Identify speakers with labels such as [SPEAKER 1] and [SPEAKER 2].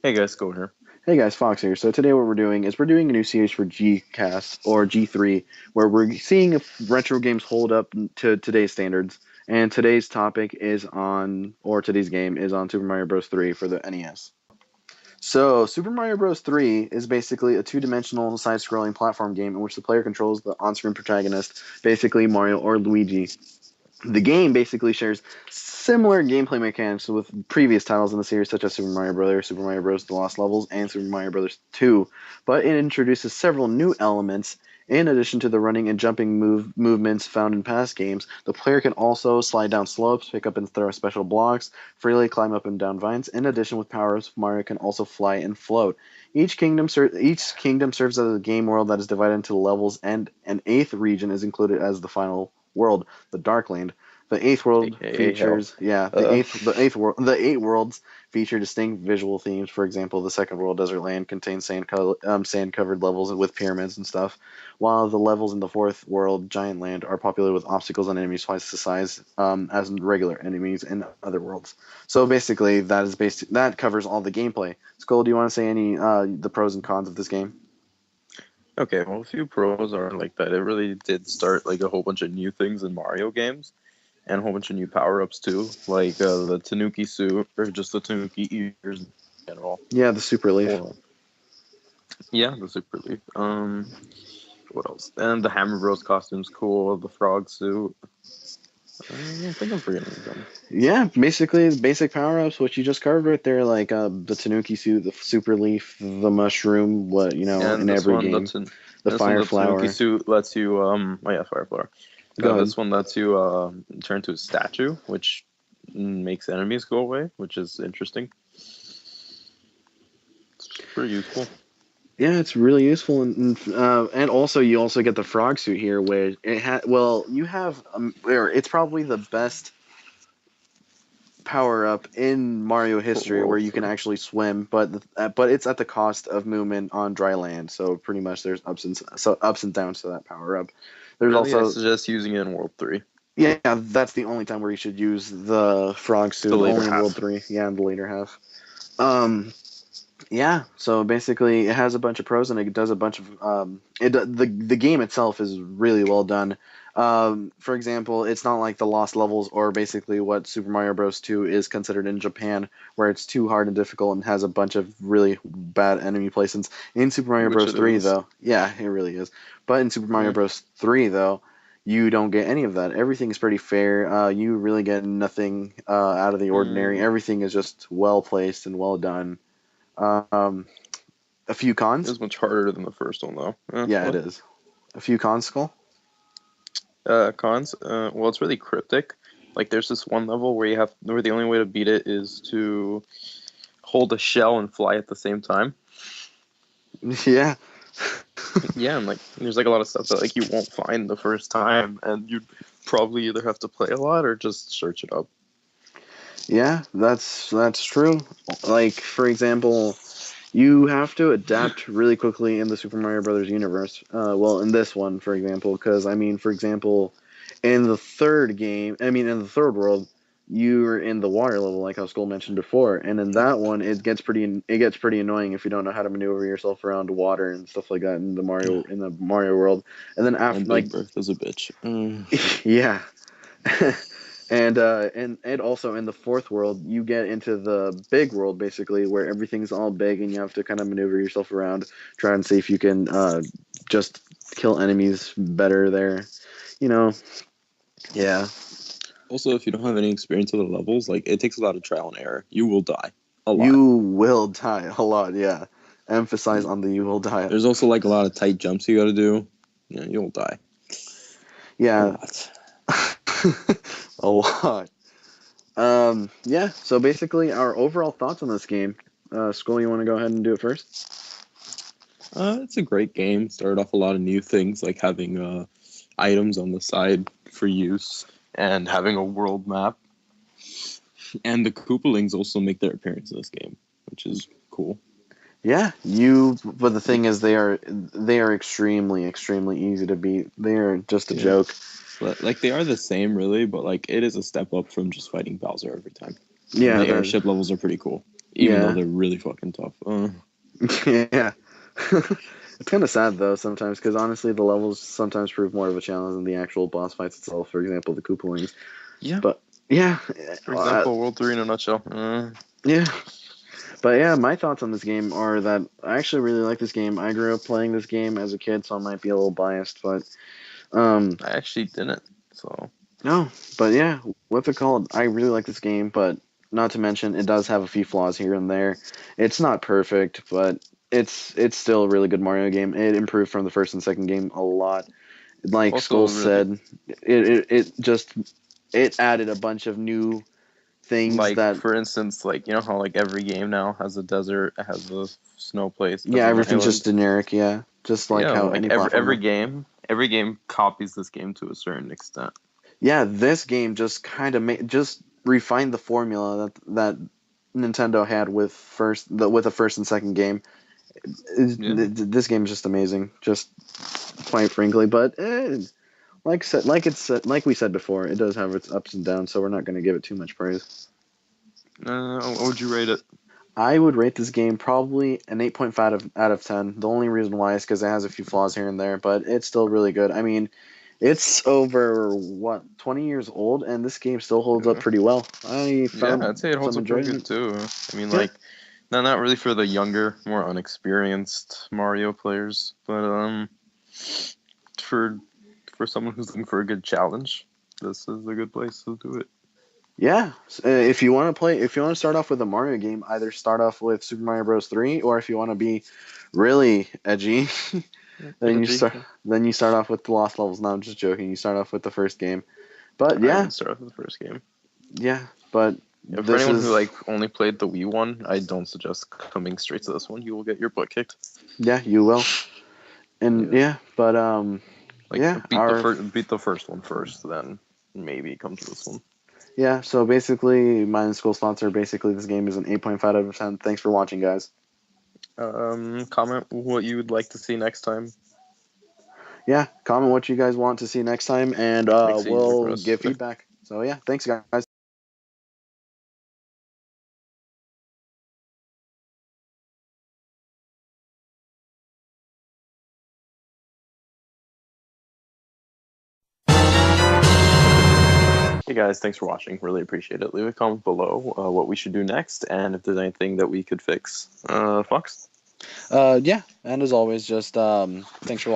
[SPEAKER 1] Hey guys, go here.
[SPEAKER 2] Hey guys, Fox here. So today what we're doing is we're doing a new series for GCast or G3 where we're seeing if retro games hold up to today's standards. And today's topic is on, or today's game is on Super Mario Bros. 3 for the NES. So Super Mario Bros. 3 is basically a two-dimensional side-scrolling platform game in which the player controls the on-screen protagonist, basically Mario or Luigi. The game basically shares similar gameplay mechanics with previous titles in the series, such as Super Mario Bros., Super Mario Bros. The Lost Levels, and Super Mario Bros. 2, but it introduces several new elements. In addition to the running and jumping movements found in past games, the player can also slide down slopes, pick up and throw special blocks, freely climb up and down vines. In addition, with power-ups, Mario can also fly and float. Each kingdom serves as a game world that is divided into levels, and an eighth region is included as the final world, the Darkland. The eighth world
[SPEAKER 1] AKA Hell.
[SPEAKER 2] features, yeah,
[SPEAKER 1] Uh,
[SPEAKER 2] the eight worlds feature distinct visual themes. For example, the second world, Desert Land, contains sand-covered levels with pyramids and stuff, while the levels in the fourth world, Giant Land, are populated with obstacles and enemies twice the size as regular enemies in other worlds. So basically, that covers all the gameplay. Skull, do you want to say any the pros and cons of this game?
[SPEAKER 1] okay, well, a few pros are like that. It really did start like a whole bunch of new things in Mario games and a whole bunch of new power-ups too, like the Tanuki suit or just the Tanuki ears in general.
[SPEAKER 2] Yeah, the Super Leaf.
[SPEAKER 1] Or yeah, the Super Leaf. What else? And the Hammer Bros costume's cool. The frog suit. I think I'm forgetting them.
[SPEAKER 2] Yeah, basically the basic power ups, what you just covered right there, like the Tanuki suit, the super leaf, the mushroom, what in
[SPEAKER 1] And
[SPEAKER 2] every game, the
[SPEAKER 1] this one,
[SPEAKER 2] fire
[SPEAKER 1] the Tanuki
[SPEAKER 2] flower.
[SPEAKER 1] suit lets you oh yeah, fire flower.
[SPEAKER 2] Go ahead.
[SPEAKER 1] This one lets you turn to a statue, which makes enemies go away, which is interesting. It's pretty useful.
[SPEAKER 2] Yeah, it's really useful, and also you also get the frog suit here, where you have where it's probably the best power up in Mario
[SPEAKER 1] For
[SPEAKER 2] history where
[SPEAKER 1] World
[SPEAKER 2] you can
[SPEAKER 1] 3.
[SPEAKER 2] actually swim, but it's at the cost of movement on dry land. So pretty much there's ups and downs to that power up. There's
[SPEAKER 1] Really, I
[SPEAKER 2] also
[SPEAKER 1] suggest using it in World 3.
[SPEAKER 2] Yeah, that's the only time where you should use the frog
[SPEAKER 1] The
[SPEAKER 2] suit,
[SPEAKER 1] later
[SPEAKER 2] only in World
[SPEAKER 1] half.
[SPEAKER 2] 3. Yeah, in the later half. Um, yeah, so basically it has a bunch of pros and it does a bunch of the game itself is really well done. For example, it's not like the Lost Levels or basically what Super Mario Bros. 2 is considered in Japan, where it's too hard and difficult and has a bunch of really bad enemy placements. In Super Mario
[SPEAKER 1] Which
[SPEAKER 2] Bros.
[SPEAKER 1] it
[SPEAKER 2] 3,
[SPEAKER 1] is.
[SPEAKER 2] though, yeah, it really is. But in Super Mario
[SPEAKER 1] Yeah.
[SPEAKER 2] Bros. 3, though, you don't get any of that. Everything is pretty fair. You really get nothing out of the ordinary.
[SPEAKER 1] Mm,
[SPEAKER 2] Everything is just well placed and well done. Um, a few
[SPEAKER 1] it
[SPEAKER 2] cons.
[SPEAKER 1] was much harder than the first one, though.
[SPEAKER 2] Yeah, it
[SPEAKER 1] What?
[SPEAKER 2] is. A few cons, Skull.
[SPEAKER 1] Cons? Well, it's really cryptic. Like, there's this one level where the only way to beat it is to hold a shell and fly at the same time.
[SPEAKER 2] Yeah.
[SPEAKER 1] Yeah, and like there's like a lot of stuff that like you won't find the first time, and you'd probably either have to play a lot or just search it up.
[SPEAKER 2] Yeah, that's true. Like for example, you have to adapt really quickly in the Super Mario Brothers universe. Well, in this one, for example, because I mean, for example, in the third world, you're in the water level, like how Skull mentioned before, and in that one, it gets pretty annoying if you don't know how to maneuver yourself around water and stuff like that in the Mario world. And then
[SPEAKER 1] And
[SPEAKER 2] after, like,
[SPEAKER 1] Big Bertha's a bitch.
[SPEAKER 2] yeah. And also in the fourth world, you get into the big world basically, where everything's all big and you have to kind of maneuver yourself around, try and see if you can just kill enemies better there. You know, yeah,
[SPEAKER 1] Also, if you don't have any experience with the levels, like it takes a lot of trial and error. You will die a lot.
[SPEAKER 2] you will die a lot. Yeah, emphasize
[SPEAKER 1] Mm.
[SPEAKER 2] on the you will die
[SPEAKER 1] There's also like a lot of tight jumps you got to do. Yeah, you'll die a
[SPEAKER 2] yeah,
[SPEAKER 1] lot.
[SPEAKER 2] a lot. Yeah. So basically, our overall thoughts on this game. School, you want to go ahead and do it first?
[SPEAKER 1] It's a great game. Started off a lot of new things like having items on the side for use and having a world map. And the Koopalings also make their appearance in this game, which is cool.
[SPEAKER 2] Yeah, but the thing is, they are extremely, extremely easy to beat. They are just a
[SPEAKER 1] Yeah.
[SPEAKER 2] joke.
[SPEAKER 1] But like they are the same really, but like it is a step up from just fighting Bowser every time. And
[SPEAKER 2] Yeah,
[SPEAKER 1] the
[SPEAKER 2] that
[SPEAKER 1] airship levels are pretty cool. even though
[SPEAKER 2] Yeah.
[SPEAKER 1] they're really fucking tough.
[SPEAKER 2] Yeah. It's kind of sad though sometimes because honestly the levels sometimes prove more of a challenge than the actual boss fights itself. For example, the Koopalings.
[SPEAKER 1] Yeah.
[SPEAKER 2] But yeah,
[SPEAKER 1] For example, World 3 in a nutshell.
[SPEAKER 2] yeah. But yeah, my thoughts on this game are that I actually really like this game. I grew up playing this game as a kid, so I might be a little biased, but
[SPEAKER 1] I actually didn't. So
[SPEAKER 2] no, but yeah, what's it called? I really like this game, but not to mention it does have a few flaws here and there. It's not perfect, but it's still a really good Mario game. It improved from the first and second game a lot. Like
[SPEAKER 1] also
[SPEAKER 2] Skull
[SPEAKER 1] really
[SPEAKER 2] said, it just it added a bunch of new things
[SPEAKER 1] like
[SPEAKER 2] that
[SPEAKER 1] for instance, like you know how like every game now has a desert, has a snow place, has
[SPEAKER 2] yeah,
[SPEAKER 1] an
[SPEAKER 2] everything's just
[SPEAKER 1] island.
[SPEAKER 2] generic, yeah. Just like
[SPEAKER 1] Yeah,
[SPEAKER 2] how
[SPEAKER 1] like
[SPEAKER 2] any
[SPEAKER 1] every
[SPEAKER 2] platformer.
[SPEAKER 1] game copies this game to a certain extent.
[SPEAKER 2] Yeah, this game just kind of just refined the formula that Nintendo had with with the first and second game.
[SPEAKER 1] Yeah.
[SPEAKER 2] This game is just amazing, just quite frankly. But like we said before, it does have its ups and downs, so we're not going to give it too much praise.
[SPEAKER 1] What would you rate it?
[SPEAKER 2] I would rate this game probably an 8.5 out of 10. The only reason why is because it has a few flaws here and there, but it's still really good. I mean, it's over what 20 years old, and this game still holds up
[SPEAKER 1] Yeah.
[SPEAKER 2] pretty well. I
[SPEAKER 1] Yeah,
[SPEAKER 2] found
[SPEAKER 1] I'd say it holds
[SPEAKER 2] some
[SPEAKER 1] up pretty good
[SPEAKER 2] enjoyment.
[SPEAKER 1] too. I mean,
[SPEAKER 2] Yeah,
[SPEAKER 1] like, not really for the younger, more unexperienced Mario players, but for someone who's looking for a good challenge, this is a good place to do it.
[SPEAKER 2] yeah. If you want to play, if you want to start off with a Mario game, either start off with Super Mario Bros. 3, or if you want to be really edgy, then you
[SPEAKER 1] Edgy.
[SPEAKER 2] start then you start off with the Lost Levels. No, I'm just joking. You start off with the first game. But
[SPEAKER 1] I
[SPEAKER 2] yeah,
[SPEAKER 1] would start off with the first game.
[SPEAKER 2] yeah. But
[SPEAKER 1] Yeah, for
[SPEAKER 2] this
[SPEAKER 1] anyone who
[SPEAKER 2] is
[SPEAKER 1] like only played the Wii one, I don't suggest coming straight to this one. You will get your butt kicked.
[SPEAKER 2] yeah, you will. And
[SPEAKER 1] Yeah,
[SPEAKER 2] yeah, but
[SPEAKER 1] like
[SPEAKER 2] yeah, our
[SPEAKER 1] beat the first one first, then maybe come to this one.
[SPEAKER 2] yeah. So basically, my school sponsor. Basically, this game is an 8.5 out of 10. Thanks for watching, guys.
[SPEAKER 1] Comment what you would like to see next time.
[SPEAKER 2] Yeah, comment what you guys want to see next time, and
[SPEAKER 1] Makes it easier for
[SPEAKER 2] we'll
[SPEAKER 1] us.
[SPEAKER 2] give feedback. So yeah, thanks, guys.
[SPEAKER 1] Hey guys, thanks for watching. Really appreciate it. Leave a comment below what we should do next, and if there's anything that we could fix. Fox?
[SPEAKER 2] Yeah, and as always, just thanks for watching.